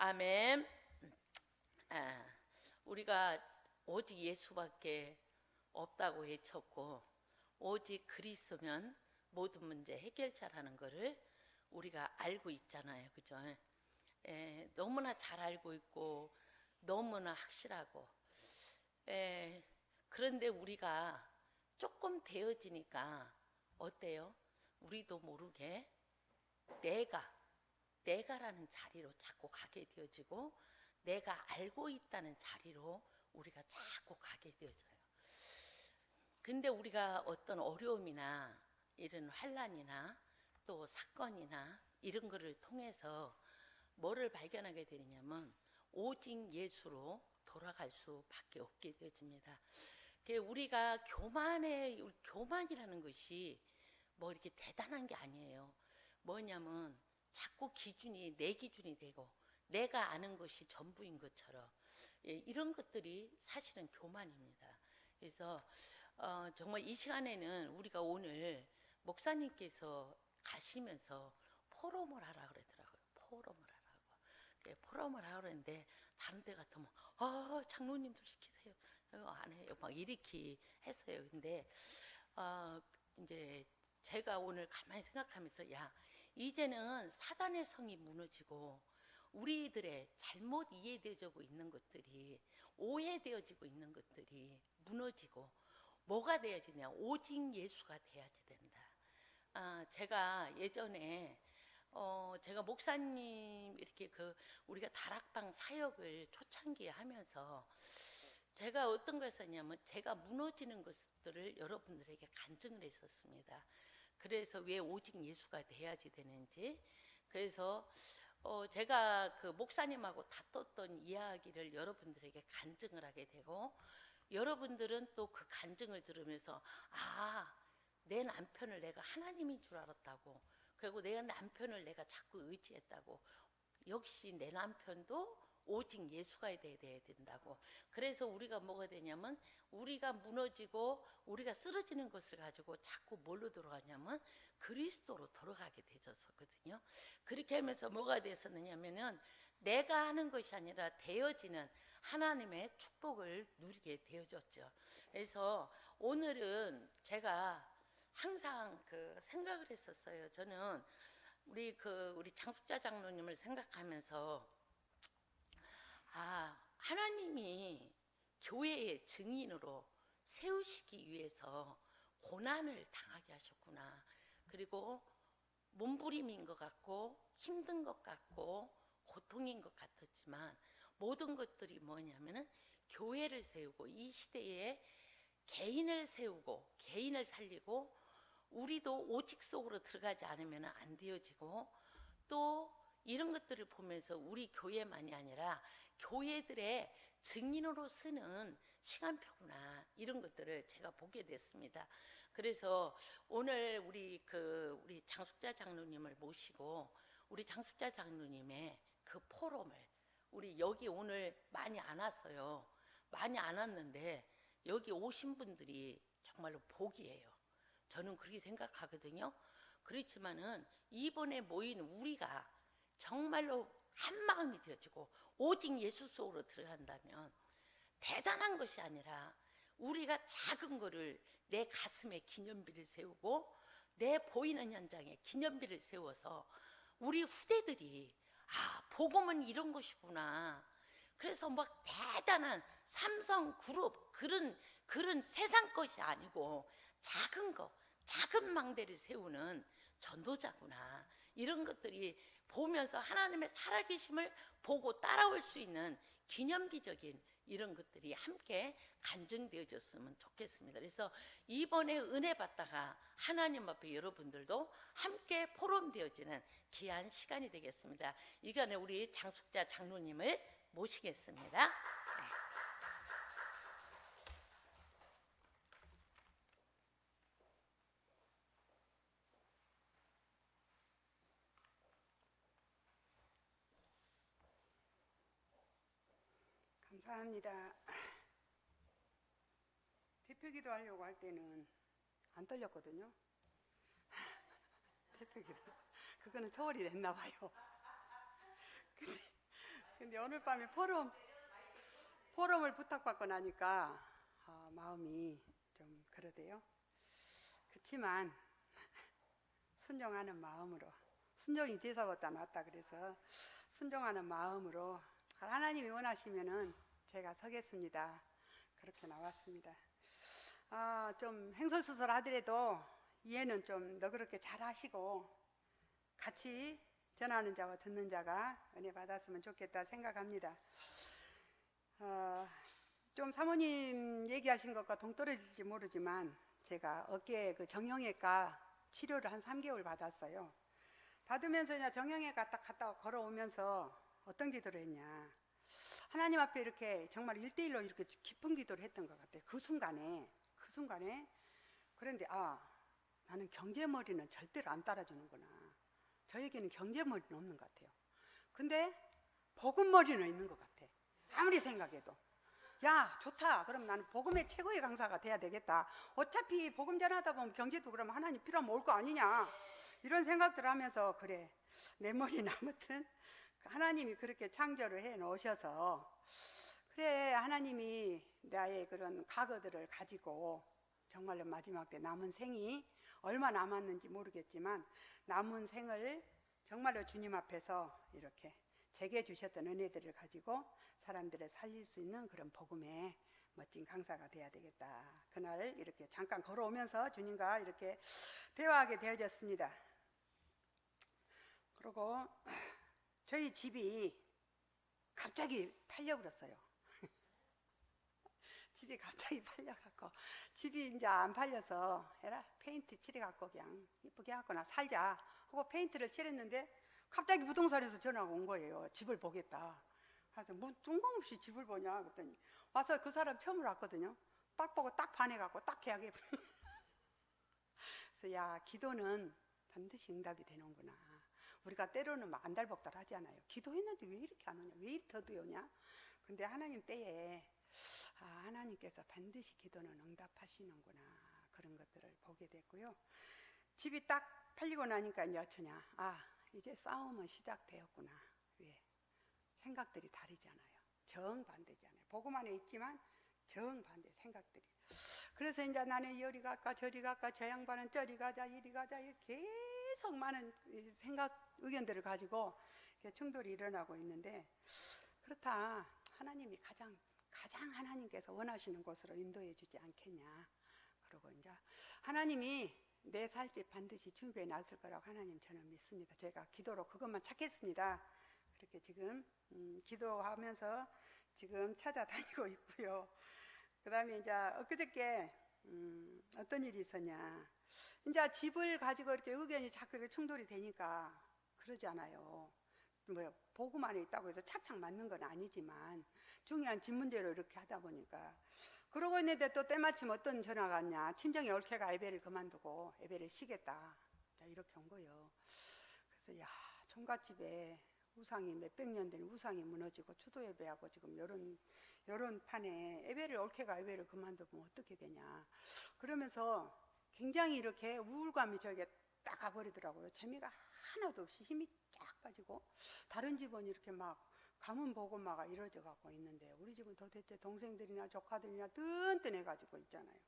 아멘. 우리가 오직 예수밖에 없다고 외쳤고 오직 그리스도면 모든 문제 해결자라는 것을 우리가 알고 있잖아요, 그죠? 너무나 잘 알고 있고 너무나 확실하고, 그런데 우리가 조금 되어지니까 어때요? 우리도 모르게 내가라는 자리로 자꾸 가게 되어지고 내가 알고 있다는 자리로 우리가 자꾸 가게 되어져요. 근데 우리가 어떤 어려움이나 이런 환난이나 또 사건이나 이런 거를 통해서 뭐를 발견하게 되냐면 오직 예수로 돌아갈 수밖에 없게 되어집니다. 우리가 교만이라는 것이 뭐 이렇게 대단한 게 아니에요. 뭐냐면 자꾸 기준이 내 기준이 되고 내가 아는 것이 전부인 것처럼, 이런 것들이 사실은 교만입니다. 그래서 정말 이 시간에는 우리가 오늘 목사님께서 가시면서 포럼을 하라 그러더라고요. 포럼을 하라고 그랬는데 다른 데 같으면 장로님들 시키세요, 안 해요, 막 이렇게 했어요. 근데 이제 제가 오늘 가만히 생각하면서 이제는 사단의 성이 무너지고 우리들의 잘못 이해되어지고 있는 것들이, 오해되어지고 있는 것들이 무너지고 뭐가 돼야지냐, 오직 예수가 돼야지 된다. 제가 예전에 제가 목사님 이렇게 우리가 다락방 사역을 초창기에 하면서 제가 어떤 걸 했었냐면 제가 무너지는 것들을 여러분들에게 간증을 했었습니다. 그래서 왜 오직 예수가 돼야지 되는지. 그래서 제가 그 목사님하고 다퉜던 이야기를 여러분들에게 간증을 하게 되고, 여러분들은 또 그 간증을 들으면서 내 남편을 내가 하나님인 줄 알았다고, 그리고 내 남편을 내가 자꾸 의지했다고, 역시 내 남편도 오직 예수가 돼야 된다고. 그래서 우리가 뭐가 되냐면 우리가 무너지고 우리가 쓰러지는 것을 가지고 자꾸 뭘로 돌아가냐면 그리스도로 돌아가게 되었었거든요. 그렇게 하면서 뭐가 됐었느냐면은 내가 하는 것이 아니라 되어지는 하나님의 축복을 누리게 되어졌죠. 그래서 오늘은 제가 항상 생각을 했었어요. 저는 우리 장숙자 장로님을 생각하면서 하나님이 교회의 증인으로 세우시기 위해서 고난을 당하게 하셨구나. 그리고 몸부림인 것 같고 힘든 것 같고 고통인 것 같았지만 모든 것들이 뭐냐면은 교회를 세우고 이 시대에 개인을 세우고 개인을 살리고, 우리도 오직 속으로 들어가지 않으면 안 되어지고, 또 이런 것들을 보면서 우리 교회만이 아니라 교회들의 증인으로 쓰는 시간표구나, 이런 것들을 제가 보게 됐습니다. 그래서 오늘 우리 장숙자 장로님을 모시고 우리 장숙자 장로님의 그 포럼을, 우리 여기 오늘 많이 안 왔어요. 많이 안 왔는데 여기 오신 분들이 정말로 복이에요. 저는 그렇게 생각하거든요. 그렇지만은 이번에 모인 우리가 정말로 한 마음이 되어지고 오직 예수 속으로 들어간다면 대단한 것이 아니라 우리가 작은 거를 내 가슴에 기념비를 세우고 내 보이는 현장에 기념비를 세워서 우리 후대들이 복음은 이런 것이구나. 그래서 막 대단한 삼성그룹 그런 세상 것이 아니고 작은 거, 작은 망대를 세우는 전도자구나, 이런 것들이 보면서 하나님의 살아계심을 보고 따라올 수 있는 기념비적인 이런 것들이 함께 간증되어졌으면 좋겠습니다. 그래서 이번에 은혜 받다가 하나님 앞에 여러분들도 함께 포럼되어지는 귀한 시간이 되겠습니다. 이간에 우리 장숙자 장로님을 모시겠습니다. 감사합니다. 대표기도 하려고 할 때는 안 떨렸거든요. 대표기도 그거는 초월이 됐나 봐요. 이제 오늘 밤에 포럼을 부탁받고 나니까 마음이 좀 그러대요. 그렇지만 순종하는 마음으로, 순종이 제사보다 낫다 그래서 순종하는 마음으로 하나님이 원하시면은 제가 서겠습니다. 그렇게 나왔습니다. 좀 행설수설 하더라도 이해는 좀 너그럽게 잘 하시고 같이 전하는 자와 듣는 자가 은혜 받았으면 좋겠다 생각합니다. 좀 사모님 얘기하신 것과 동떨어질지 모르지만 제가 어깨에 그 정형외과 치료를 한 3개월 받았어요. 받으면서 이제 정형외과 딱 갔다 걸어오면서 어떤 기도를 했냐, 하나님 앞에 이렇게 정말 1대1로 이렇게 깊은 기도를 했던 것 같아요. 그 순간에 그런데 나는 경제머리는 절대로 안 따라주는구나. 저에게는 경제머리는 없는 것 같아요. 근데 복음머리는 있는 것 같아. 아무리 생각해도 야 좋다, 그럼 나는 복음의 최고의 강사가 돼야 되겠다. 어차피 복음 전하다 보면 경제도 그러면 하나님 필요하면 올 거 아니냐, 이런 생각들 하면서 그래, 내 머리는 아무튼 하나님이 그렇게 창조를 해 놓으셔서 그래, 하나님이 나의 그런 과거들을 가지고 정말로 마지막 때 남은 생이 얼마 남았는지 모르겠지만 남은 생을 정말로 주님 앞에서 이렇게 제게 주셨던 은혜들을 가지고 사람들을 살릴 수 있는 그런 복음의 멋진 강사가 돼야 되겠다. 그날 이렇게 잠깐 걸어오면서 주님과 이렇게 대화하게 되어졌습니다. 그리고 저희 집이 갑자기 팔려버렸어요. 집이 갑자기 팔려갖고, 집이 이제 안 팔려서 에라 페인트 칠해갖고 그냥 이쁘게 하고 나 살자 하고 페인트를 칠했는데 갑자기 부동산에서 전화가 온 거예요. 집을 보겠다. 그래서 뭐 뜬금없이 집을 보냐 그랬더니 와서 그 사람 처음으로 왔거든요. 딱 보고 딱 반해갖고 딱 계약해. 그래서 야, 기도는 반드시 응답이 되는구나. 우리가 때로는 막 안달복달 하잖아요. 기도했는데 왜 이렇게 안 오냐, 왜 이렇게 더디 오냐. 근데 하나님 때에 하나님께서 반드시 기도는 응답하시는구나, 그런 것들을 보게 됐고요. 집이 딱 팔리고 나니까 이제 어쩌냐, 이제 싸움은 시작되었구나. 왜? 생각들이 다르잖아요. 정반대잖아요. 복음 안에 있지만 정반대 생각들이. 그래서 이제 나는 이리 갈까 저리 갈까, 저 양반은 저리 가자 이리 가자, 이렇게 계속 많은 생각 의견들을 가지고 충돌이 일어나고 있는데, 그렇다, 하나님이 가장 하나님께서 원하시는 곳으로 인도해 주지 않겠냐. 그리고 이제 하나님이 내 살 집 반드시 준비해 놨을 거라고 하나님 저는 믿습니다. 제가 기도로 그것만 찾겠습니다. 그렇게 지금 기도하면서 지금 찾아다니고 있고요. 그 다음에 이제 엊그저께 어떤 일이 있었냐, 이제 집을 가지고 이렇게 의견이 자꾸 이렇게 충돌이 되니까 그러잖아요. 뭐 복음 안에 있다고 해서 착착 맞는 건 아니지만 중요한 집 문제로 이렇게 하다 보니까, 그러고 있는데 또 때마침 어떤 전화가 왔냐, 친정의 올케가 예배를 그만두고 예배를 쉬겠다, 자 이렇게 온 거예요. 그래서 야, 총각집에 우상이 몇백 년 된 우상이 무너지고 추도 예배하고 지금 요런 판에 예배를 올케가 예배를 그만두면 어떻게 되냐, 그러면서 굉장히 이렇게 우울감이 저에게 딱 가버리더라고요. 재미가 하나도 없이 힘이 쫙 빠지고, 다른 집은 이렇게 막 가문 보고 막 이루어져 갖고 있는데 우리 집은 도대체 동생들이나 조카들이나 뜬뜬해가지고 있잖아요.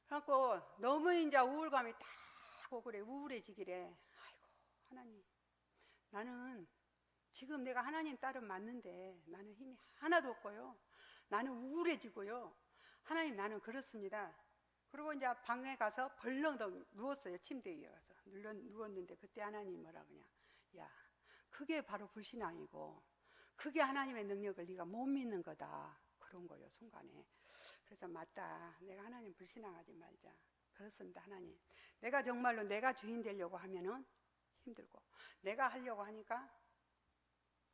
그래갖고 너무 이제 우울감이 딱 오고 그래, 우울해지기래. 아이고 하나님, 나는 지금 내가 하나님 딸은 맞는데 나는 힘이 하나도 없고요, 나는 우울해지고요. 하나님, 나는 그렇습니다. 그리고 이제 방에 가서 벌렁덩 누웠어요. 침대 위에 가서 누웠는데 그때 하나님 뭐라 그러냐, 야, 그게 바로 불신앙이고 그게 하나님의 능력을 네가 못 믿는 거다, 그런 거예요 순간에. 그래서 맞다, 내가 하나님 불신앙하지 말자. 그렇습니다. 하나님, 내가 정말로 내가 주인 되려고 하면은 힘들고, 내가 하려고 하니까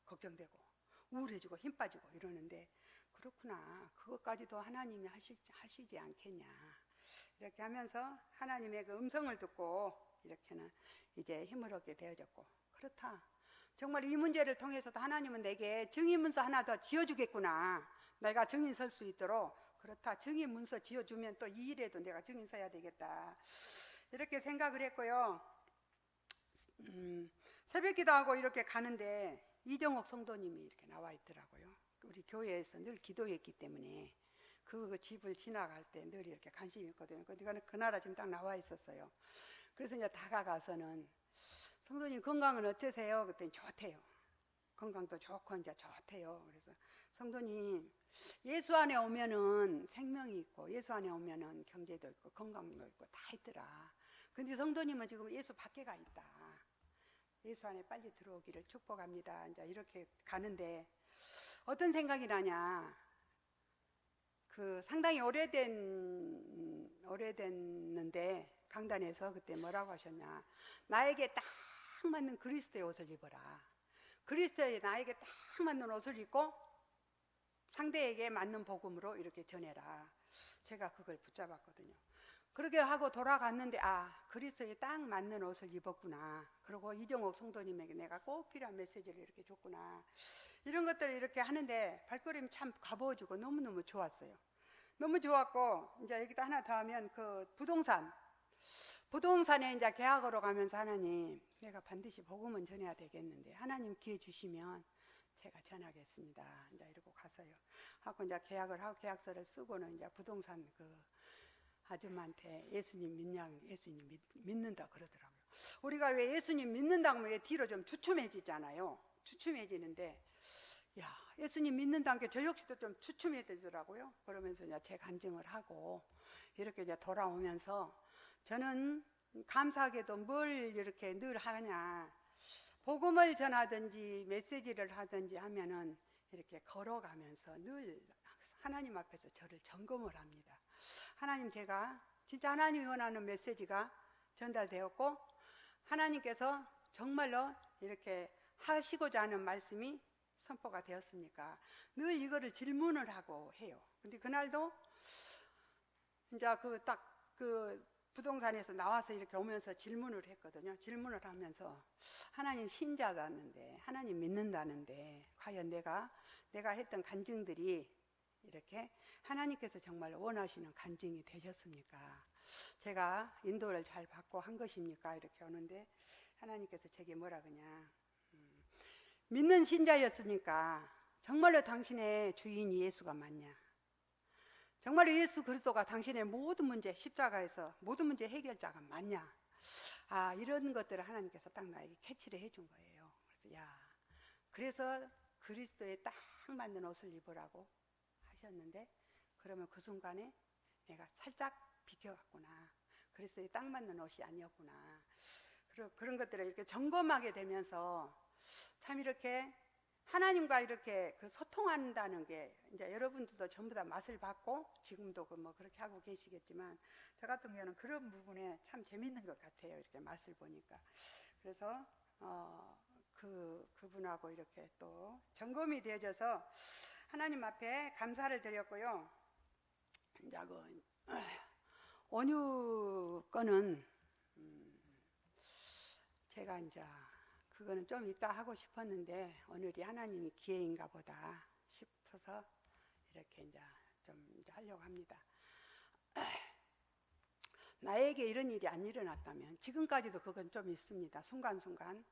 걱정되고 우울해지고 힘 빠지고 이러는데, 그렇구나, 그것까지도 하나님이 하시지 않겠냐. 이렇게 하면서 하나님의 그 음성을 듣고 이렇게는 이제 힘을 얻게 되어졌고, 그렇다, 정말 이 문제를 통해서도 하나님은 내게 증인문서 하나 더 지어주겠구나, 내가 증인 설 수 있도록. 그렇다, 증인문서 지어주면 또 이 일에도 내가 증인 서야 되겠다, 이렇게 생각을 했고요. 새벽 기도하고 이렇게 가는데 이정옥 성도님이 이렇게 나와 있더라고요. 우리 교회에서 늘 기도했기 때문에 그 집을 지나갈 때 늘 이렇게 관심이 있거든요. 그 나라 지금 딱 나와 있었어요. 그래서 이제 다가가서는 성도님 건강은 어떠세요? 그랬더니 좋대요. 건강도 좋고 이제 좋대요. 그래서 성도님 예수 안에 오면은 생명이 있고 예수 안에 오면은 경제도 있고 건강도 있고 다 있더라. 근데 성도님은 지금 예수 밖에 가 있다. 예수 안에 빨리 들어오기를 축복합니다. 이제 이렇게 가는데 어떤 생각이 나냐? 그 상당히 오래됐는데 강단에서 그때 뭐라고 하셨냐? 나에게 딱 맞는 그리스도의 옷을 입어라. 그리스도의 나에게 딱 맞는 옷을 입고 상대에게 맞는 복음으로 이렇게 전해라. 제가 그걸 붙잡았거든요. 그렇게 하고 돌아갔는데 그리스도에 딱 맞는 옷을 입었구나. 그리고 이정옥 성도님에게 내가 꼭 필요한 메시지를 이렇게 줬구나. 이런 것들을 이렇게 하는데 발걸음이 참 가벼워지고 너무너무 좋았어요. 너무 좋았고 이제 여기다 하나 더 하면 그 부동산에 이제 계약으로 가면서 하나님 내가 반드시 복음은 전해야 되겠는데 하나님 기회 주시면 제가 전하겠습니다. 이제 이러고 가서요. 하고 이제 계약을 하고 계약서를 쓰고는 이제 부동산 그 아줌마한테 예수님 믿는다 그러더라고요. 우리가 왜 예수님 믿는다고 하면 왜 뒤로 좀 주춤해지잖아요. 주춤해지는데 야 예수님 믿는다는 게 저 역시도 좀 주춤해지더라고요. 그러면서 이제 제 간증을 하고 이렇게 이제 돌아오면서 저는 감사하게도 뭘 이렇게 늘 하냐 복음을 전하든지 메시지를 하든지 하면은 이렇게 걸어가면서 늘 하나님 앞에서 저를 점검을 합니다. 하나님 제가 진짜 하나님이 원하는 메시지가 전달되었고 하나님께서 정말로 이렇게 하시고자 하는 말씀이 선포가 되었습니까? 늘 이거를 질문을 하고 해요. 근데 그날도 이제 그 부동산에서 나와서 이렇게 오면서 질문을 했거든요. 질문을 하면서 하나님 신자다는데 하나님 믿는다는데 과연 내가 했던 간증들이 이렇게 하나님께서 정말 원하시는 간증이 되셨습니까? 제가 인도를 잘 받고 한 것입니까? 이렇게 오는데 하나님께서 제게 뭐라 그러냐 믿는 신자였으니까 정말로 당신의 주인이 예수가 맞냐? 정말로 예수 그리스도가 당신의 모든 문제 십자가에서 모든 문제 해결자가 맞냐? 이런 것들을 하나님께서 딱 나에게 캐치를 해준 거예요. 그래서 그리스도에 딱 맞는 옷을 입으라고 하셨는데 그러면 그 순간에 내가 살짝 비켜갔구나. 그리스도에 딱 맞는 옷이 아니었구나. 그런 것들을 이렇게 점검하게 되면서 참 이렇게 하나님과 이렇게 그 소통한다는 게 이제 여러분들도 전부 다 맛을 봤고 지금도 뭐 그렇게 하고 계시겠지만 저 같은 경우는 그런 부분에 참 재밌는 것 같아요. 이렇게 맛을 보니까. 그래서 그분하고 이렇게 또 점검이 되어져서 하나님 앞에 감사를 드렸고요. 이제 온유 거는 제가 이제 그거는 좀 이따 하고 싶었는데 오늘이 하나님이 기회인가 보다 싶어서 이렇게 이제 좀 이제 하려고 합니다. 나에게 이런 일이 안 일어났다면 지금까지도 그건 좀 있습니다. 순간순간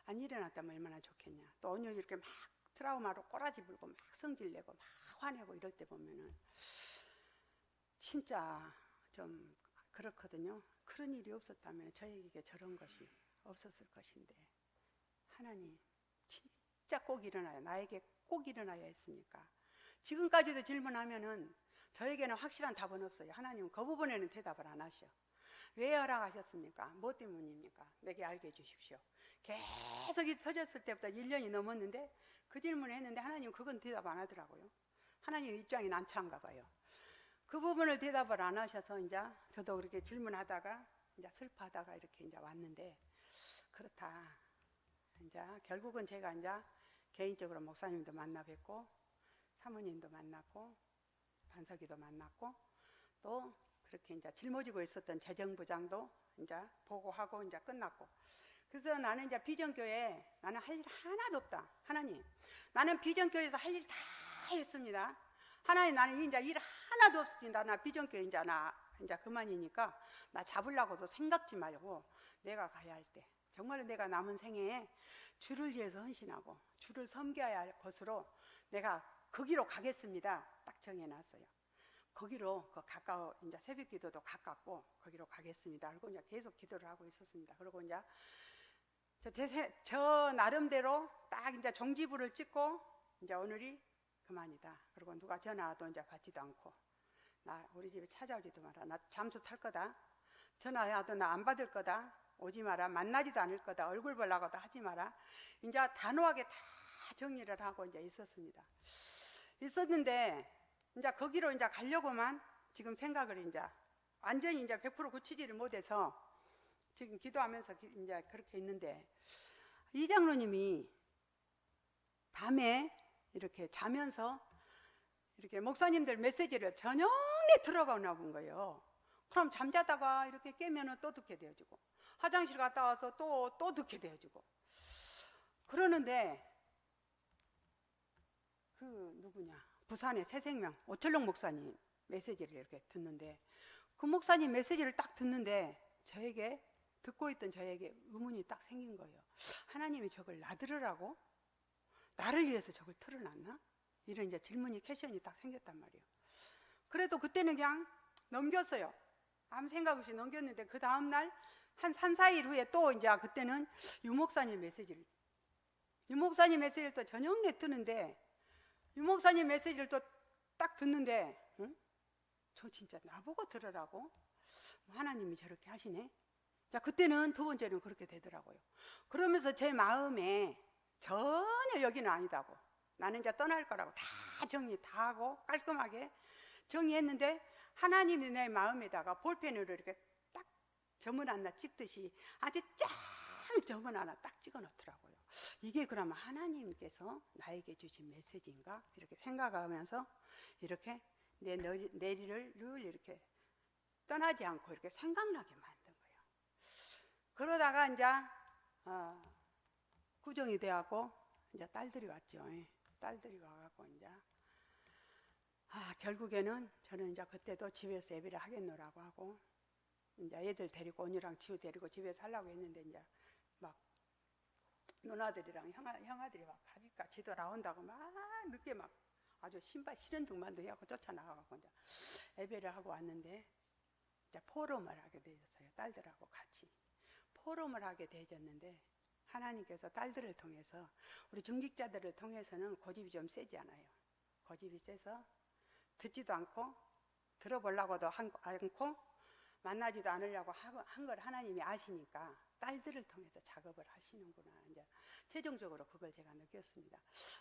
안 일어났다면 얼마나 좋겠냐. 또 오늘 이렇게 막 트라우마로 꼬라지 불고 막 성질내고 막 화내고 이럴 때 보면은 진짜 좀 그렇거든요. 그런 일이 없었다면 저에게 저런 것이 없었을 것인데 하나님 진짜 꼭 일어나야 나에게 꼭 일어나야 했습니까? 지금까지도 질문하면은 저에게는 확실한 답은 없어요. 하나님은 그 부분에는 대답을 안 하셔. 왜 허락하셨습니까? 뭐 때문입니까? 내게 알게 해주십시오. 계속 서졌을 때부터 1년이 넘었는데 그 질문을 했는데 하나님은 그건 대답 안 하더라고요. 하나님 입장이 난처한가 봐요. 그 부분을 대답을 안 하셔서 이제 저도 그렇게 질문하다가 이제 슬퍼하다가 이렇게 이제 왔는데 그렇다. 이제 결국은 제가 이제 개인적으로 목사님도 만나 뵙고 사모님도 만났고 반석이도 만났고 또 그렇게 이제 짊어지고 있었던 재정부장도 이제 보고하고 이제 끝났고 그래서 나는 이제 비전교회 나는 할 일 하나도 없다. 하나님 나는 비전교회에서 할 일 다 했습니다. 하나님 나는 이제 일 하나도 없습니다. 나 비전교회 이제 그만이니까 나 잡으려고도 생각지 말고 내가 가야 할 때 정말로 내가 남은 생애에 주를 위해서 헌신하고 주를 섬겨야 할 곳으로 내가 거기로 가겠습니다. 딱 정해놨어요. 거기로 가까워, 이제 새벽 기도도 가깝고 거기로 가겠습니다. 그리고 이제 계속 기도를 하고 있었습니다. 그리고 이제 저 나름대로 딱 이제 종지부를 찍고 이제 오늘이 그만이다. 그리고 누가 전화와도 이제 받지도 않고, 나 우리 집에 찾아오지도 마라. 나 잠수 탈 거다. 전화와도 나 안 받을 거다. 오지 마라. 만나지도 않을 거다. 얼굴 보려고도 하지 마라. 이제 단호하게 다 정리를 하고 이제 있었는데 이제 거기로 이제 가려고만 지금 생각을 이제 완전히 이제 100% 고치지를 못해서 지금 기도하면서 이제 그렇게 있는데, 이 장로님이 밤에 이렇게 자면서 이렇게 목사님들 메시지를 저녁에 들어가나 본 거예요. 그럼 잠자다가 이렇게 깨면은 또 듣게 되어지고, 화장실 갔다 와서 또 듣게 되어지고, 그러는데 그 누구냐, 부산의 새생명 오철록 목사님 메시지를 이렇게 듣는데, 그 목사님 메시지를 딱 듣는데 저에게, 듣고 있던 저에게 의문이 딱 생긴 거예요. 하나님이 저걸 나들으라고? 나를 위해서 저걸 틀어놨나? 이런 이제 질문이, 퀘션이 딱 생겼단 말이에요. 그래도 그때는 그냥 넘겼어요. 아무 생각 없이 넘겼는데, 그 다음날 한 3, 4일 후에 또 이제 그때는 유 목사님 메시지를 또 저녁 내 뜨는데, 유 목사님 메시지를 또 딱 듣는데, 응? 저 진짜 나보고 들으라고? 하나님이 저렇게 하시네? 자, 그때는 두 번째는 그렇게 되더라고요. 그러면서 제 마음에 전혀 여기는 아니다고, 나는 이제 떠날 거라고 다 정리 다 하고 깔끔하게 정리했는데, 하나님이 내 마음에다가 볼펜으로 이렇게 딱 점을 하나 찍듯이 아주 쫙 점을 하나 딱 찍어 놓더라고요. 이게 그러면 하나님께서 나에게 주신 메시지인가? 이렇게 생각하면서 이렇게 내 내리를 늘 이렇게 떠나지 않고 이렇게 생각나게 만든 거예요. 그러다가 이제 구정이 돼갖고 이제 딸들이 왔죠. 딸들이 와갖고 이제 결국에는 저는 이제 그때도 집에서 예배를 하겠노라고 하고, 이제 애들 데리고, 언니랑 지우 데리고 집에 살라고 했는데, 이제 막 누나들이랑 형아들이 막 가니까 지도 나온다고 막 늦게 막 아주 신발 신은 등만도 해갖고 쫓아나가갖고 이제 예배를 하고 왔는데, 이제 포럼을 하게 되었어요. 딸들하고 같이 포럼을 하게 되었는데, 하나님께서 딸들을 통해서, 우리 중직자들을 통해서는 고집이 좀 세지 않아요. 고집이 세서 듣지도 않고 들어보려고도 않고 만나지도 않으려고 한 걸 하나님이 아시니까 딸들을 통해서 작업을 하시는구나. 이제 최종적으로 그걸 제가 느꼈습니다.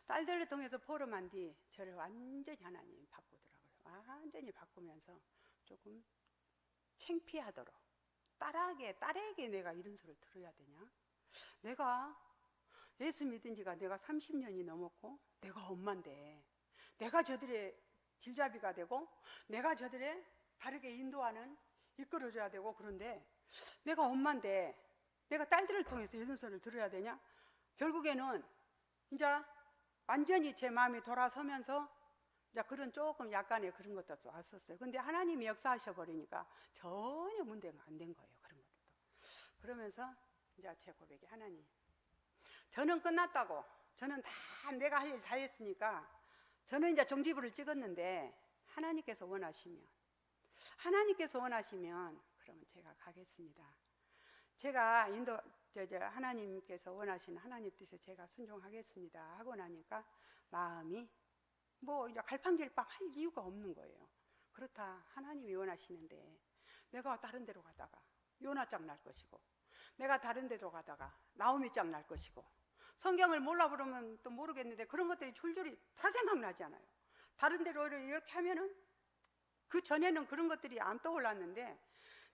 딸들을 통해서 포럼한 뒤 저를 완전히 하나님이 바꾸더라고요. 완전히 바꾸면서 조금 창피하도록, 딸에게 내가 이런 소리를 들어야 되냐? 내가 예수 믿은 지가 내가 30년이 넘었고, 내가 엄마인데, 내가 저들의 길잡이가 되고, 내가 저들의 바르게 인도하는, 이끌어줘야 되고, 그런데 내가 엄마인데 내가 딸들을 통해서 이런 소리를 들어야 되냐? 결국에는 이제 완전히 제 마음이 돌아서면서 이제 그런 조금 약간의 그런 것도 왔었어요. 근데 하나님이 역사하셔 버리니까 전혀 문제가 안 된 거예요. 그런 것도. 그러면서 이제 제 고백이, 하나님, 저는 끝났다고, 저는 다 내가 할 일 다 했으니까 저는 이제 종지부를 찍었는데, 하나님께서 원하시면 그러면 제가 가겠습니다. 제가 하나님께서 원하시는 하나님 뜻에 제가 순종하겠습니다 하고 나니까 마음이 뭐 이제 갈팡질팡 할 이유가 없는 거예요. 그렇다, 하나님이 원하시는데 내가 다른 데로 가다가 요나짱 날 것이고, 내가 다른 데로 가다가 나오미짱 날 것이고, 성경을 몰라 그러면 또 모르겠는데 그런 것들이 줄줄이 다 생각나지 않아요. 다른 데로 이렇게 하면은, 그 전에는 그런 것들이 안 떠올랐는데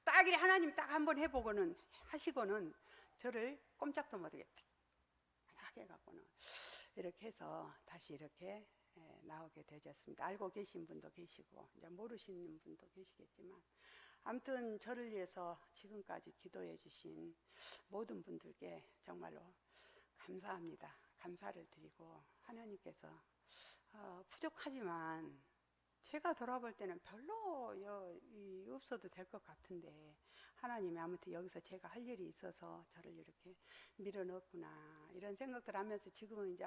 딱 이렇게 하나님 딱 한번 해보고는 하시고는 저를 꼼짝도 못하게 하게 해갖고는 이렇게 해서 다시 이렇게 나오게 되셨습니다. 알고 계신 분도 계시고 이제 모르시는 분도 계시겠지만, 아무튼 저를 위해서 지금까지 기도해 주신 모든 분들께 정말로 감사합니다. 감사를 드리고, 하나님께서 부족하지만 제가 돌아볼 때는 별로 없어도 될 것 같은데, 하나님이 아무튼 여기서 제가 할 일이 있어서 저를 이렇게 밀어넣었구나 이런 생각들 하면서 지금은 이제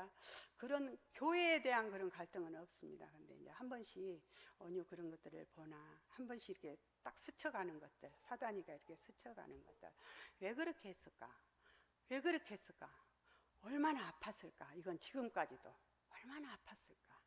그런 교회에 대한 그런 갈등은 없습니다. 근데 이제 한 번씩 어느 그런 것들을 보나 한 번씩 이렇게 딱 스쳐가는 것들, 사단이가 이렇게 스쳐가는 것들, 왜 그렇게 했을까? 왜 그렇게 했을까? 얼마나 아팠을까? 이건 지금까지도 얼마나 아팠을까?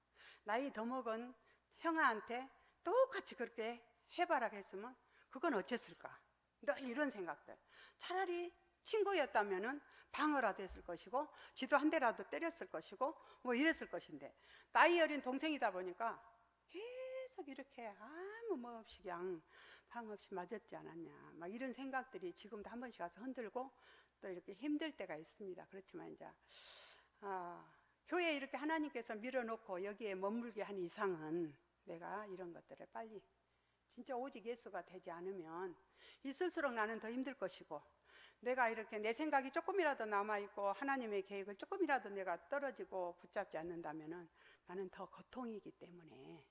나이 더 먹은 형아한테 똑같이 그렇게 해봐라 했으면 그건 어쨌을까? 늘 이런 생각들. 차라리 친구였다면은 방어라도 했을 것이고 지도 한 대라도 때렸을 것이고 뭐 이랬을 것인데 나이 어린 동생이다 보니까 계속 이렇게 아무 뭐 없이 그냥 방 없이 맞았지 않았냐 막 이런 생각들이 지금도 한 번씩 와서 흔들고 또 이렇게 힘들 때가 있습니다. 그렇지만 이제 교회에 이렇게 하나님께서 밀어놓고 여기에 머물게 한 이상은 내가 이런 것들을 빨리 진짜 오직 예수가 되지 않으면 있을수록 나는 더 힘들 것이고 내가 이렇게 내 생각이 조금이라도 남아있고 하나님의 계획을 조금이라도 내가 떨어지고 붙잡지 않는다면 나는 더 고통이기 때문에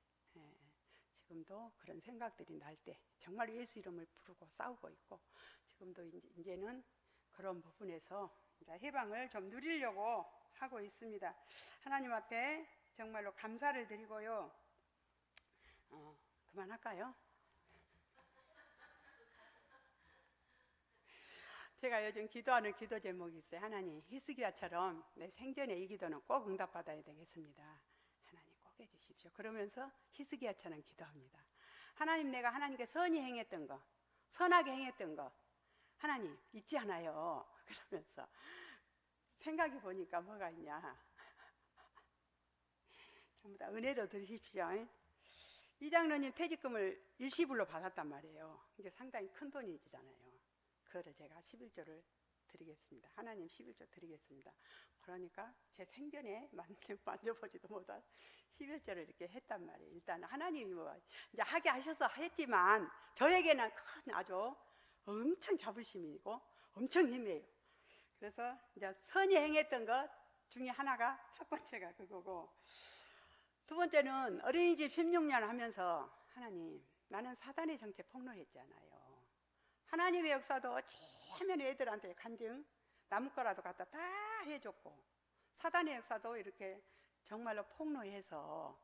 지금도 그런 생각들이 날 때 정말 예수 이름을 부르고 싸우고 있고 지금도 이제는 그런 부분에서 이제 해방을 좀 누리려고 하고 있습니다. 하나님 앞에 정말로 감사를 드리고요. 그만할까요? 제가 요즘 기도하는 기도 제목이 있어요. 하나님, 히스기야처럼 내 생전에 이 기도는 꼭 응답받아야 되겠습니다. 하나님 꼭 해주십시오. 그러면서 히스기야처럼 기도합니다. 하나님, 내가 하나님께 선히 행했던 거, 선하게 행했던 거 하나님 잊지 않아요. 그러면서 생각해 보니까 뭐가 있냐. 전부 다 은혜로 들으십시오. 이 장로님 퇴직금을 일시불로 받았단 말이에요. 이게 상당히 큰 돈이잖아요. 그거를 제가 11조를 드리겠습니다. 하나님 11조 드리겠습니다. 그러니까 제 생전에 만져보지도 못한 11조를 이렇게 했단 말이에요. 일단 하나님이 뭐 이제 하게 하셔서 했지만 저에게는 큰 아주 엄청 자부심이고 엄청 힘이에요. 그래서 이제 선이 행했던 것 중에 하나가 첫 번째가 그거고 두 번째는 어린이집 16년 하면서 하나님 나는 사단의 정체 폭로했잖아요. 하나님의 역사도 체면 애들한테 간증 남의 거라도 갖다 다 해줬고 사단의 역사도 이렇게 정말로 폭로해서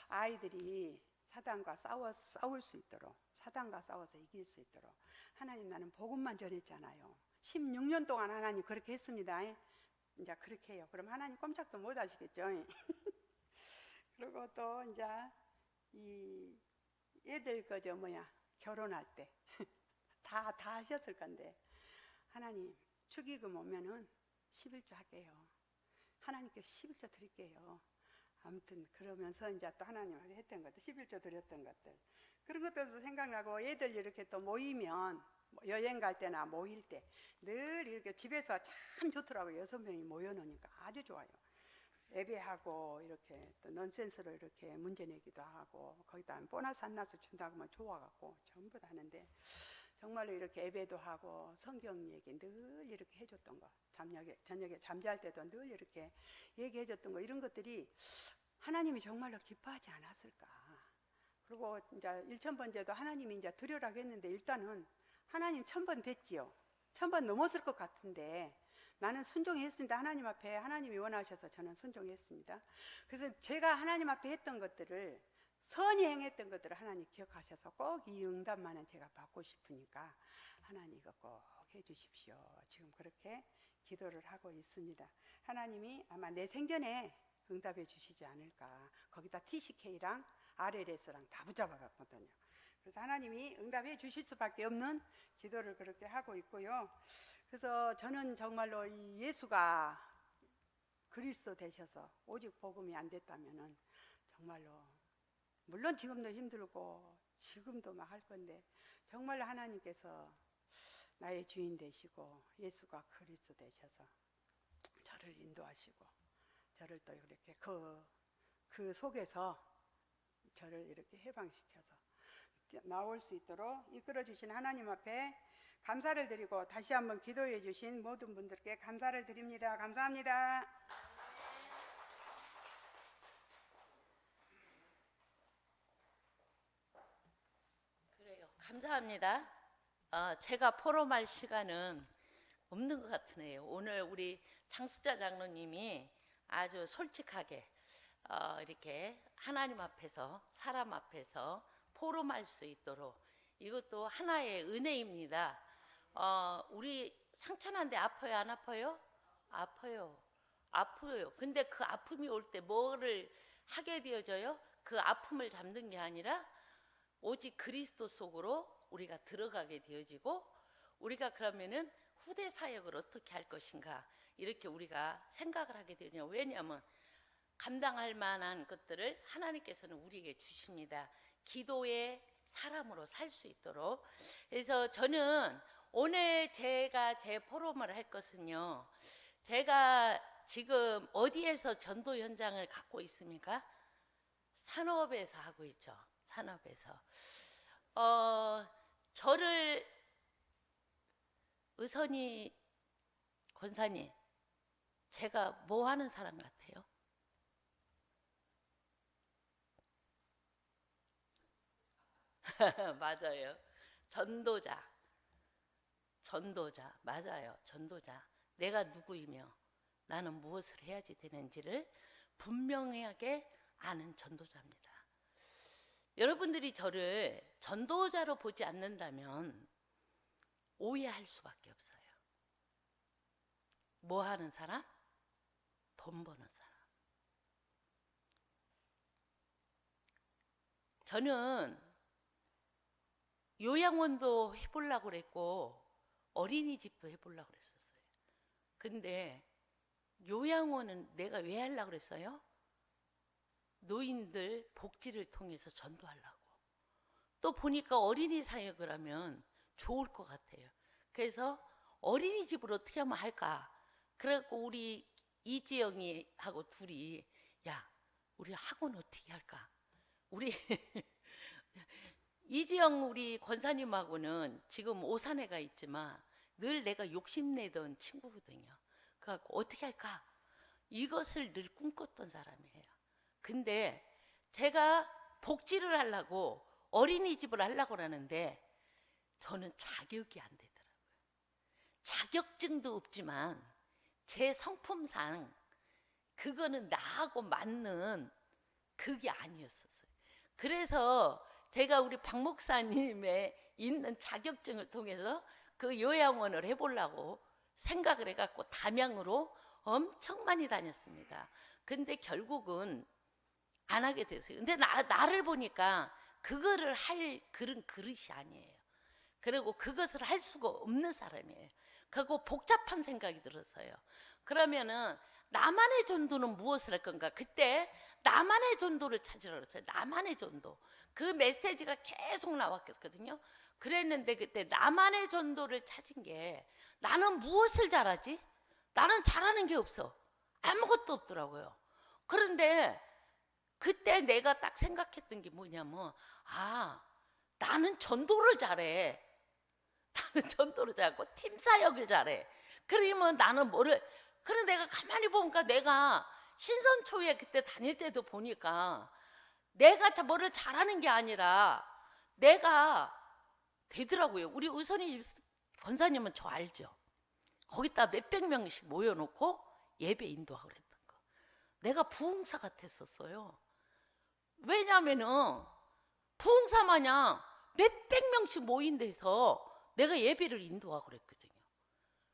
아이들이 사단과 싸울 수 있도록 사단과 싸워서 이길 수 있도록 하나님 나는 복음만 전했잖아요. 16년 동안 하나님 그렇게 했습니다. 이제 그렇게 해요. 그럼 하나님 꼼짝도 못 하시겠죠. 그리고 또 이제 이 애들 그저 결혼할 때 다 하셨을 건데 하나님 축의금 오면은 11조 할게요. 하나님께 11조 드릴게요. 아무튼 그러면서 이제 또 하나님한테 했던 것들 11조 드렸던 것들 그런 것들도 생각나고 애들 이렇게 또 모이면 여행 갈 때나 모일 때 늘 이렇게 집에서 참 좋더라고요. 6명이 모여놓으니까 아주 좋아요. 예배하고 이렇게 또 넌센스로 이렇게 문제 내기도 하고 거기다 보너스 안 나서 준다고 하면 좋아갖고 전부 다 하는데 정말로 이렇게 예배도 하고 성경 얘기 늘 이렇게 해줬던 거 저녁에 잠잘 때도 늘 이렇게 얘기해줬던 거 이런 것들이 하나님이 정말로 기뻐하지 않았을까. 그리고 이제 1000번제도 하나님이 이제 드려라고 했는데 일단은 하나님 1000번 됐지요. 1000번 넘었을 것 같은데 나는 순종했습니다. 하나님 앞에 하나님이 원하셔서 저는 순종했습니다. 그래서 제가 하나님 앞에 했던 것들을 선히 행했던 것들을 하나님 기억하셔서 꼭 이 응답만은 제가 받고 싶으니까 하나님 이거 꼭 해주십시오. 지금 그렇게 기도를 하고 있습니다. 하나님이 아마 내 생전에 응답해 주시지 않을까. 거기다 TCK랑 RLS랑 다 붙잡아갔거든요. 그래서 하나님이 응답해 주실 수밖에 없는 기도를 그렇게 하고 있고요. 그래서 저는 정말로 이 예수가 그리스도 되셔서 오직 복음이 안 됐다면은 정말로 물론 지금도 힘들고 지금도 막 할 건데 정말로 하나님께서 나의 주인 되시고 예수가 그리스도 되셔서 저를 인도하시고 저를 또 이렇게 그 속에서 저를 이렇게 해방시켜서 나올 수 있도록 이끌어 주신 하나님 앞에 감사를 드리고 다시 한번 기도해 주신 모든 분들께 감사를 드립니다. 감사합니다. 그래요. 감사합니다. 제가 포럼할 시간은 없는 것 같으네요. 오늘 우리 장숙자 장로님이 아주 솔직하게 이렇게 하나님 앞에서 사람 앞에서 포럼할 수 있도록, 이것도 하나의 은혜입니다. 우리 상처난데 아파요, 안 아파요? 아파요. 아파요. 근데 그 아픔이 올 때 뭐를 하게 되어져요? 그 아픔을 잡는 게 아니라 오직 그리스도 속으로 우리가 들어가게 되어지고, 우리가 그러면은 후대 사역을 어떻게 할 것인가, 이렇게 우리가 생각을 하게 되죠. 왜냐하면 감당할 만한 것들을 하나님께서는 우리에게 주십니다. 기도의 사람으로 살 수 있도록. 그래서 저는 오늘 제가 제 포럼을 할 것은요, 제가 지금 어디에서 전도 현장을 갖고 있습니까? 산업에서 하고 있죠. 산업에서. 저를 의선이 권사님, 제가 뭐 하는 사람 같아요? 맞아요. 전도자. 맞아요. 전도자. 내가 누구이며 나는 무엇을 해야지 되는지를 분명하게 아는 전도자입니다. 여러분들이 저를 전도자로 보지 않는다면 오해할 수밖에 없어요. 뭐 하는 사람? 돈 버는 사람. 저는 요양원도 해보려고 그랬고 어린이집도 해보려고 그랬었어요. 근데 요양원은 내가 왜 하려고 그랬어요? 노인들 복지를 통해서 전도하려고. 또 보니까 어린이 사역을 하면 좋을 것 같아요. 그래서 어린이집을 어떻게 하면 할까? 그래갖고 우리 이지영이 하고 둘이, 야, 우리 학원 어떻게 할까? 우리 이지영 우리 권사님하고는 지금 오산에 가 있지만 늘 내가 욕심내던 친구거든요. 그래갖고 어떻게 할까? 이것을 늘 꿈꿨던 사람이에요. 근데 제가 복지를 하려고 어린이집을 하려고 하는데 저는 자격이 안 되더라고요. 자격증도 없지만 제 성품상 그거는 나하고 맞는 그게 아니었었어요. 그래서 제가 우리 박 목사님의 있는 자격증을 통해서 그 요양원을 해보려고 생각을 해갖고 담양으로 엄청 많이 다녔습니다. 근데 결국은 안 하게 됐어요. 근데 나를 보니까 그거를 할 그런 그릇이 아니에요. 그리고 그것을 할 수가 없는 사람이에요. 그리고 복잡한 생각이 들었어요. 그러면은 나만의 전도는 무엇을 할 건가? 그때 나만의 전도를 찾으라 그랬어요. 나만의 전도. 그 메시지가 계속 나왔거든요. 그랬는데 그때 나만의 전도를 찾은 게, 나는 무엇을 잘하지? 나는 잘하는 게 없어. 아무것도 없더라고요. 그런데 그때 내가 딱 생각했던 게 뭐냐면, 나는 전도를 잘해. 나는 전도를 잘하고 팀 사역을 잘해. 그러면 나는 그런데 내가 가만히 보니까 내가 신선초에 그때 다닐 때도 보니까 내가 뭐를 잘하는 게 아니라 내가 되더라고요. 우리 의선이 권사님은 저 알죠? 거기다 몇백 명씩 모여놓고 예배 인도하고 그랬던 거. 내가 부흥사 같았었어요. 왜냐하면은 부흥사 마냥 몇백 명씩 모인 데서 내가 예배를 인도하고 그랬거든요.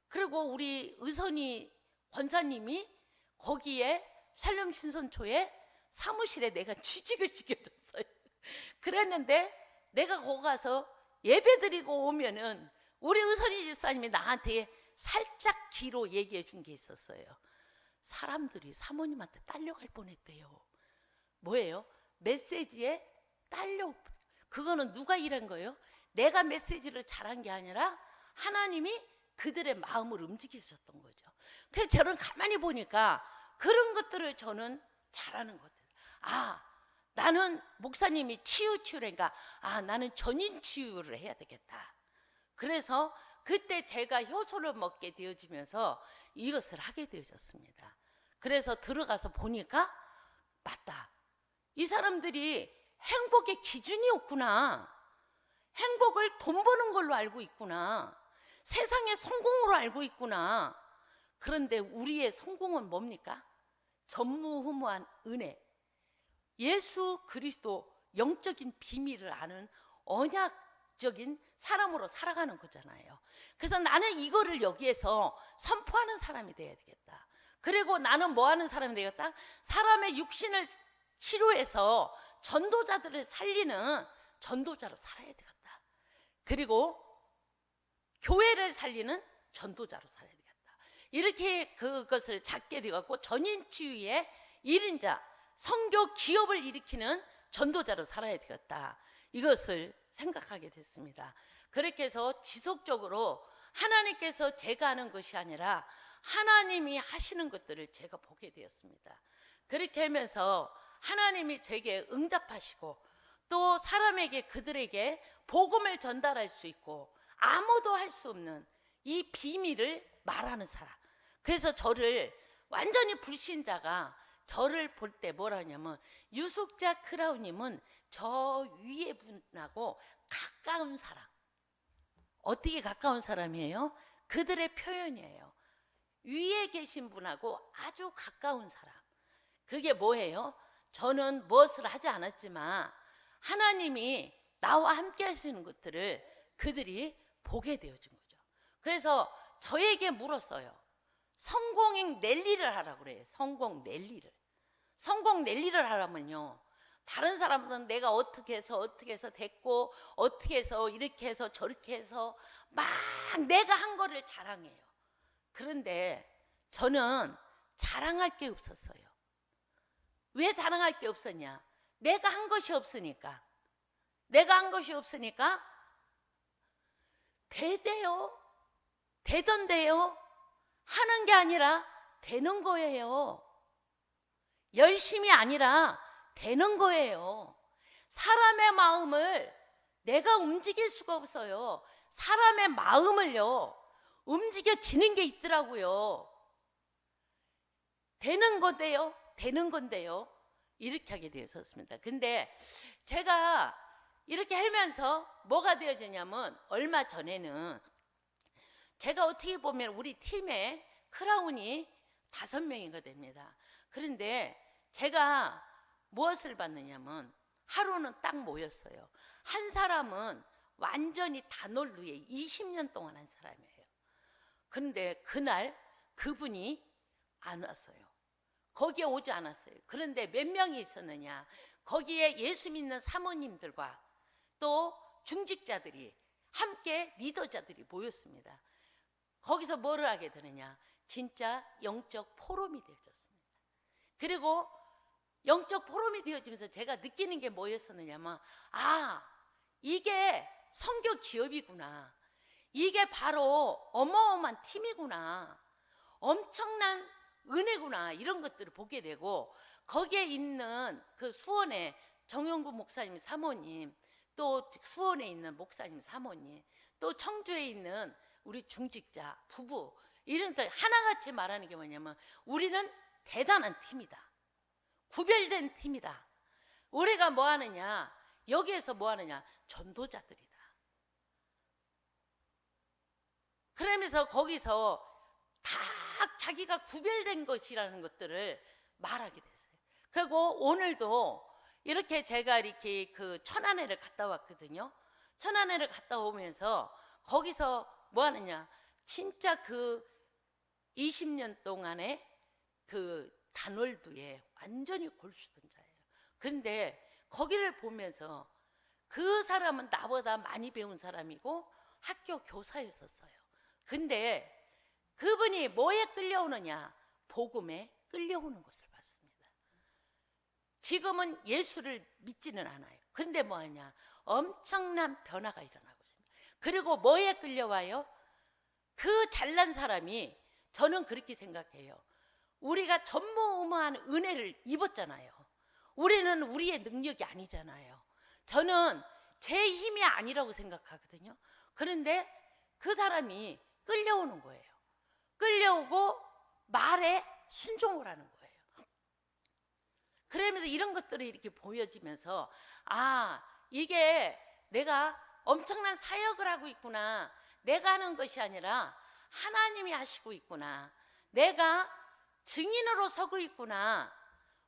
그리고 우리 의선이 권사님이 거기에 살렘 신선초에 사무실에 내가 취직을 시켜줬어요. 그랬는데 내가 거기 가서 예배 드리고 오면은 우리 의선이 집사님이 나한테 살짝 귀로 얘기해 준 게 있었어요. 사람들이 사모님한테 딸려갈 뻔했대요. 뭐예요? 메시지에 그거는 누가 이런 거예요? 내가 메시지를 잘한 게 아니라 하나님이 그들의 마음을 움직이셨던 거죠. 그래서 저는 가만히 보니까 그런 것들을 저는 잘하는 것 같아요. 나는 목사님이 치유라니까 나는 전인 치유를 해야 되겠다. 그래서 그때 제가 효소를 먹게 되어지면서 이것을 하게 되어졌습니다. 그래서 들어가서 보니까 맞다. 이 사람들이 행복의 기준이 없구나. 행복을 돈 버는 걸로 알고 있구나. 세상의 성공으로 알고 있구나. 그런데 우리의 성공은 뭡니까? 전무후무한 은혜, 예수 그리스도 영적인 비밀을 아는 언약적인 사람으로 살아가는 거잖아요. 그래서 나는 이거를 여기에서 선포하는 사람이 돼야 되겠다. 그리고 나는 뭐 하는 사람이 되겠다? 사람의 육신을 치료해서 전도자들을 살리는 전도자로 살아야 되겠다. 그리고 교회를 살리는 전도자로 살아야 되겠다. 이렇게 그것을 잡게 되었고, 전인치유의 1인자, 선교 기업을 일으키는 전도자로 살아야 되겠다. 이것을 생각하게 됐습니다. 그렇게 해서 지속적으로 하나님께서 제가 하는 것이 아니라 하나님이 하시는 것들을 제가 보게 되었습니다. 그렇게 하면서 하나님이 제게 응답하시고, 또 사람에게, 그들에게 복음을 전달할 수 있고 아무도 할 수 없는 이 비밀을 말하는 사람. 그래서 저를, 완전히 불신자가 저를 볼 때 뭐라 하냐면, 유숙자 크라우님은 저 위에 분하고 가까운 사람. 어떻게 가까운 사람이에요? 그들의 표현이에요. 위에 계신 분하고 아주 가까운 사람. 그게 뭐예요? 저는 무엇을 하지 않았지만 하나님이 나와 함께 하시는 것들을 그들이 보게 되어진 거죠. 그래서 저에게 물었어요. 성공 랠리를 하라고 그래요. 성공 랠리를. 성공 랠리를 하라면요, 다른 사람들은 내가 어떻게 해서 됐고, 어떻게 해서 이렇게 해서 저렇게 해서 막 내가 한 거를 자랑해요. 그런데 저는 자랑할 게 없었어요. 왜 자랑할 게 없었냐? 내가 한 것이 없으니까. 내가 한 것이 없으니까 되대요. 되던데요. 하는 게 아니라 되는 거예요. 열심이 아니라 되는 거예요. 사람의 마음을 내가 움직일 수가 없어요. 사람의 마음을요, 움직여지는 게 있더라고요. 되는 건데요. 되는 건데요. 이렇게 하게 되었습니다. 근데 제가 이렇게 하면서 뭐가 되어지냐면, 얼마 전에는 제가 어떻게 보면 우리 팀에 크라운이 5명이가 됩니다. 그런데 제가 무엇을 받느냐면, 하루는 딱 모였어요. 한 사람은 완전히 단월루에 20년 동안 한 사람이에요. 그런데 그날 그분이 안 왔어요. 거기에 오지 않았어요. 그런데 몇 명이 있었느냐? 거기에 예수 믿는 사모님들과 또 중직자들이 함께, 리더자들이 모였습니다. 거기서 뭐를 하게 되느냐? 진짜 영적 포럼이 되어졌습니다. 그리고 영적 포럼이 되어지면서 제가 느끼는 게 뭐였었느냐면, 이게 선교 기업이구나. 이게 바로 어마어마한 팀이구나. 엄청난 은혜구나. 이런 것들을 보게 되고, 거기에 있는 그 수원의 정영구 목사님 사모님, 또 수원에 있는 목사님 사모님, 또 청주에 있는 우리 중직자 부부, 이런 들 하나같이 말하는 게 뭐냐면, 우리는 대단한 팀이다. 구별된 팀이다. 우리가 뭐 하느냐? 여기에서 뭐 하느냐? 전도자들이다. 그러면서 거기서 다 자기가 구별된 것이라는 것들을 말하게 됐어요. 그리고 오늘도 이렇게 제가 이렇게 그 천안회를 갔다 왔거든요. 천안회를 갔다 오면서 거기서 뭐 하느냐? 진짜 그 20년 동안의 그 단월두에 완전히 골수분자예요. 그런데 거기를 보면서 그 사람은 나보다 많이 배운 사람이고 학교 교사였었어요. 근데 그분이 뭐에 끌려오느냐? 복음에 끌려오는 것을 봤습니다. 지금은 예수를 믿지는 않아요. 그런데 뭐하냐? 엄청난 변화가 일어나고 있습니다. 그리고 뭐에 끌려와요? 그 잘난 사람이, 저는 그렇게 생각해요. 우리가 전무후무한 은혜를 입었잖아요. 우리는 우리의 능력이 아니잖아요. 저는 제 힘이 아니라고 생각하거든요. 그런데 그 사람이 끌려오는 거예요. 끌려오고 말에 순종을 하는 거예요. 그러면서 이런 것들이 이렇게 보여지면서, 이게 내가 엄청난 사역을 하고 있구나. 내가 하는 것이 아니라 하나님이 하시고 있구나. 내가 증인으로 서고 있구나.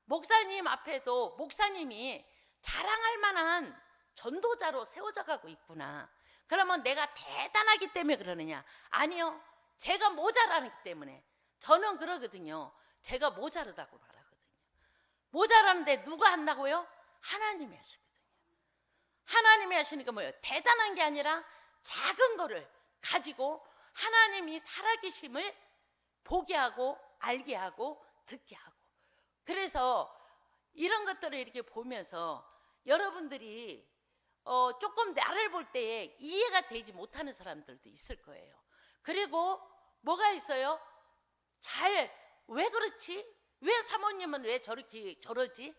목사님 앞에도 목사님이 자랑할 만한 전도자로 세워져 가고 있구나. 그러면 내가 대단하기 때문에 그러느냐? 아니요. 제가 모자라기 때문에. 저는 그러거든요. 제가 모자르다고 말하거든요. 모자라는데 누가 한다고요? 하나님이 하시거든요. 하나님이 하시니까 뭐예요? 대단한 게 아니라 작은 거를 가지고 하나님이 살아계심을 보게 하고 알게 하고 듣게 하고. 그래서 이런 것들을 이렇게 보면서 여러분들이 조금 나를 볼 때에 이해가 되지 못하는 사람들도 있을 거예요. 그리고 뭐가 있어요? 왜 그렇지? 왜 사모님은 왜 저러지?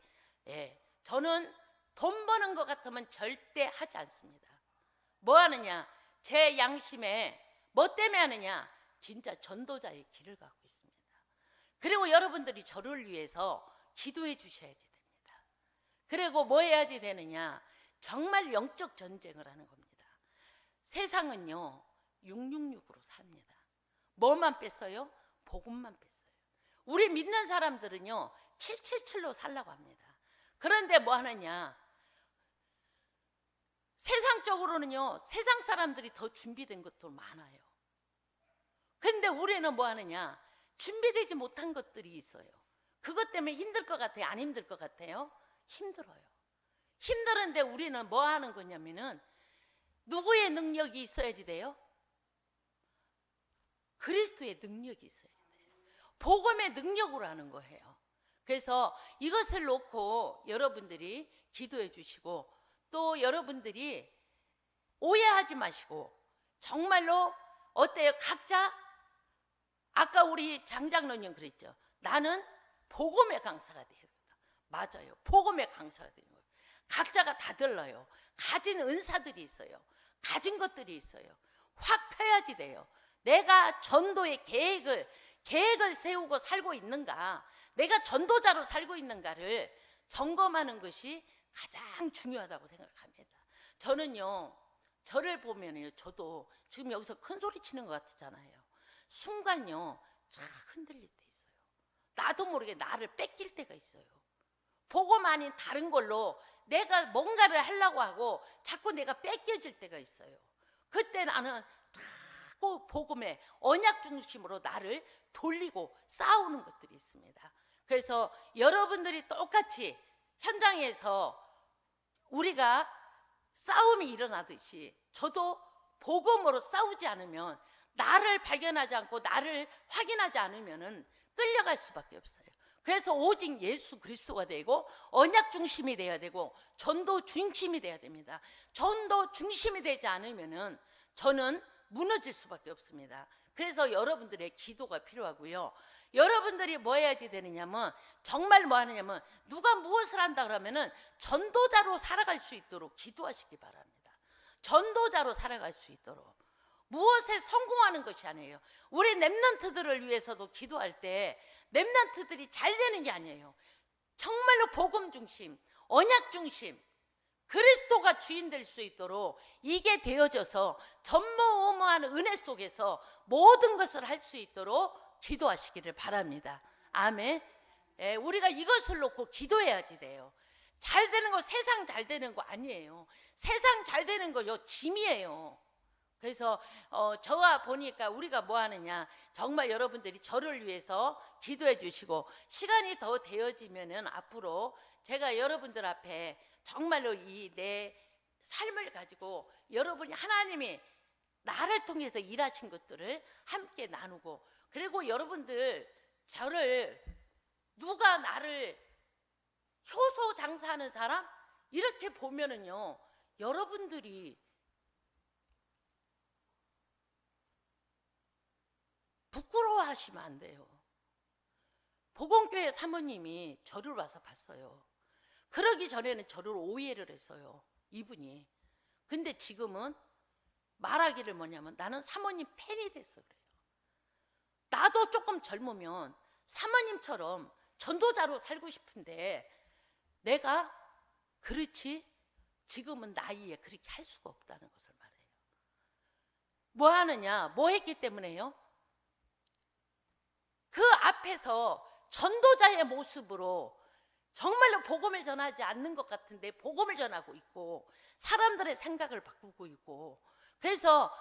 예, 저는 돈 버는 것 같으면 절대 하지 않습니다. 뭐 하느냐? 제 양심에 뭐 때문에 하느냐? 진짜 전도자의 길을 가고 있습니다. 그리고 여러분들이 저를 위해서 기도해 주셔야지 됩니다. 그리고 뭐 해야지 되느냐? 정말 영적 전쟁을 하는 겁니다. 세상은요 666으로 삽니다. 뭐만 뺐어요? 복음만 뺐어요. 우리 믿는 사람들은요 777로 살라고 합니다. 그런데 뭐 하느냐? 세상적으로는요 세상 사람들이 더 준비된 것도 많아요. 근데 우리는 뭐 하느냐? 준비되지 못한 것들이 있어요. 그것 때문에 힘들 것 같아요? 안 힘들 것 같아요? 힘들어요. 힘들은데 우리는 뭐 하는 거냐면은 누구의 능력이 있어야지 돼요? 그리스도의 능력이 있어야지 돼요. 복음의 능력으로 하는 거예요. 그래서 이것을 놓고 여러분들이 기도해 주시고 또 여러분들이 오해하지 마시고 정말로 어때요? 각자 아까 우리 장장로님 그랬죠. 나는 복음의 강사가 돼야 된다. 맞아요. 복음의 강사가 되는 거예요. 각자가 다 달라요. 가진 은사들이 있어요. 가진 것들이 있어요. 확 펴야지 돼요. 내가 전도의 계획을 세우고 살고 있는가, 내가 전도자로 살고 있는가를 점검하는 것이 가장 중요하다고 생각합니다. 저는요, 저를 보면요, 저도 지금 여기서 큰 소리 치는 것 같잖아요. 순간요, 참 흔들릴 때 있어요. 나도 모르게 나를 뺏길 때가 있어요. 복음 아닌 다른 걸로 내가 뭔가를 하려고 하고 자꾸 내가 뺏겨질 때가 있어요. 그때 나는 자꾸 복음의 언약 중심으로 나를 돌리고 싸우는 것들이 있습니다. 그래서 여러분들이 똑같이 현장에서 우리가 싸움이 일어나듯이 저도 복음으로 싸우지 않으면, 나를 발견하지 않고 나를 확인하지 않으면 끌려갈 수밖에 없어요. 그래서 오직 예수 그리스도가 되고 언약 중심이 돼야 되고 전도 중심이 돼야 됩니다. 전도 중심이 되지 않으면 저는 무너질 수밖에 없습니다. 그래서 여러분들의 기도가 필요하고요. 여러분들이 뭐 해야지 되느냐면, 정말 뭐 하느냐면, 누가 무엇을 한다 그러면은 전도자로 살아갈 수 있도록 기도하시기 바랍니다. 전도자로 살아갈 수 있도록. 무엇에 성공하는 것이 아니에요. 우리 렘넌트들을 위해서도 기도할 때 렘넌트들이 잘 되는 게 아니에요. 정말로 복음 중심, 언약 중심, 그리스도가 주인 될 수 있도록 이게 되어져서 전무후무한 은혜 속에서 모든 것을 할 수 있도록 기도하시기를 바랍니다. 아멘. 우리가 이것을 놓고 기도해야지 돼요. 잘 되는 거, 세상 잘 되는 거 아니에요. 세상 잘 되는 거요 짐이에요. 그래서 저와 보니까 우리가 뭐 하느냐, 정말 여러분들이 저를 위해서 기도해 주시고, 시간이 더 되어지면은 앞으로 제가 여러분들 앞에 정말로 이 내 삶을 가지고 여러분이, 하나님이 나를 통해서 일하신 것들을 함께 나누고, 그리고 여러분들 저를, 누가 나를 효소 장사하는 사람 이렇게 보면은요, 여러분들이 부끄러워하시면 안 돼요. 복음교회 사모님이 저를 와서 봤어요. 그러기 전에는 저를 오해를 했어요, 이분이. 근데 지금은 말하기를 뭐냐면, 나는 사모님 팬이 됐어 그래요. 나도 조금 젊으면 사모님처럼 전도자로 살고 싶은데 내가 그렇지 지금은 나이에 그렇게 할 수가 없다는 것을 뭐 하느냐? 뭐 했기 때문에요? 그 앞에서 전도자의 모습으로 정말로 복음을 전하지 않는 것 같은데 복음을 전하고 있고 사람들의 생각을 바꾸고 있고, 그래서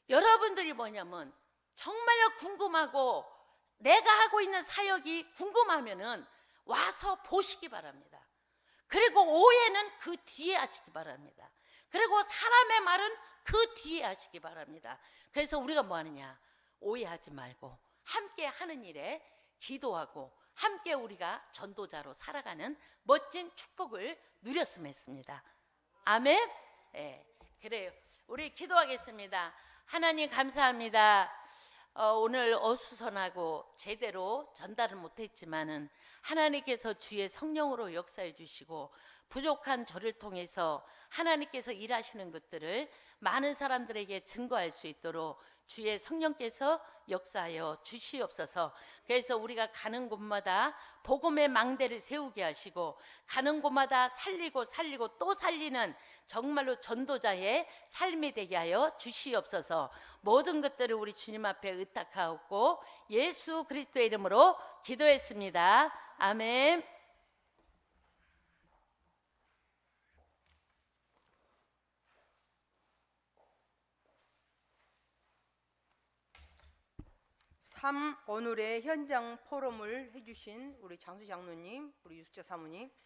여러분들이 뭐냐면 정말로 궁금하고 내가 하고 있는 사역이 궁금하면은 와서 보시기 바랍니다. 그리고 오해는 그 뒤에 하시기 바랍니다. 그리고 사람의 말은 그 뒤에 하시기 바랍니다. 그래서 우리가 뭐 하느냐? 오해하지 말고 함께 하는 일에 기도하고 함께 우리가 전도자로 살아가는 멋진 축복을 누렸으면 했습니다. 아멘. 네, 그래요. 우리 기도하겠습니다. 하나님 감사합니다. 오늘 어수선하고 제대로 전달을 못했지만은 하나님께서 주의 성령으로 역사해 주시고 부족한 저를 통해서 하나님께서 일하시는 것들을 많은 사람들에게 증거할 수 있도록 주의 성령께서 역사하여 주시옵소서. 그래서 우리가 가는 곳마다 복음의 망대를 세우게 하시고 가는 곳마다 살리고 또 살리는 정말로 전도자의 삶이 되게 하여 주시옵소서. 모든 것들을 우리 주님 앞에 의탁하옵고 예수 그리스도의 이름으로 기도했습니다. 아멘. 오늘의 현장 포럼을 해주신 우리 장수 장로님, 우리 유숙자 사모님